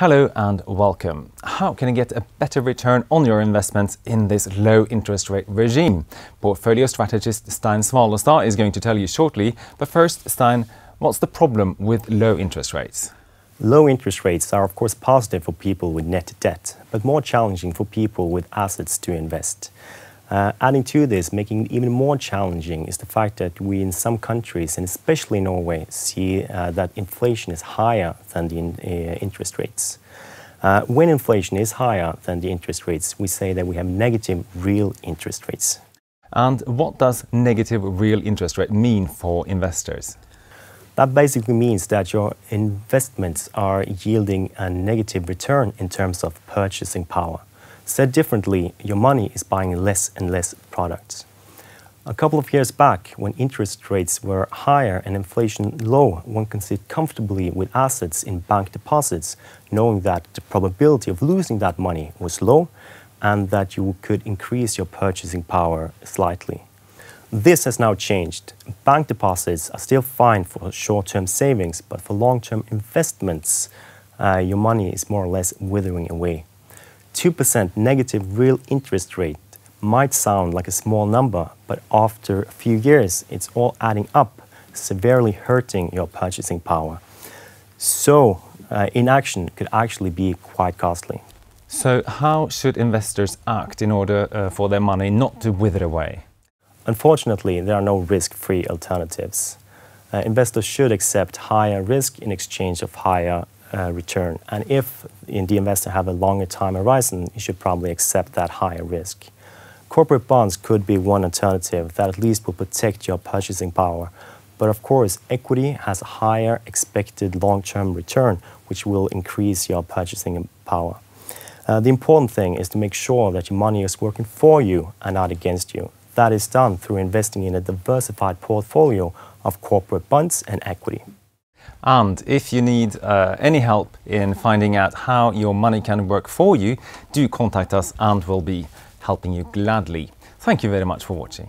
Hello and welcome. How can you get a better return on your investments in this low interest rate regime? Portfolio strategist Stein Svalestad is going to tell you shortly. But first, Stein, what's the problem with low interest rates? Low interest rates are of course positive for people with net debt, but more challenging for people with assets to invest. Adding to this, making it even more challenging is the fact that we in some countries, and especially Norway, see that inflation is higher than the interest rates. When inflation is higher than the interest rates, we say that we have negative real interest rates. And what does negative real interest rate mean for investors? That basically means that your investments are yielding a negative return in terms of purchasing power. Said differently, your money is buying less and less products. A couple of years back, when interest rates were higher and inflation low, one can sit comfortably with assets in bank deposits, knowing that the probability of losing that money was low and that you could increase your purchasing power slightly. This has now changed. Bank deposits are still fine for short-term savings, but for long-term investments, your money is more or less withering away. 2% negative real interest rate might sound like a small number, but after a few years, it's all adding up, severely hurting your purchasing power. So, inaction could actually be quite costly. So how should investors act in order for their money not to wither away? Unfortunately, there are no risk-free alternatives. Investors should accept higher risk in exchange of higher return. And if the investor have a longer time horizon, you should probably accept that higher risk. Corporate bonds could be one alternative that at least will protect your purchasing power. But of course, equity has a higher expected long-term return, which will increase your purchasing power. The important thing is to make sure that your money is working for you and not against you. That is done through investing in a diversified portfolio of corporate bonds and equity. And if you need any help in finding out how your money can work for you, do contact us and we'll be helping you gladly. Thank you very much for watching.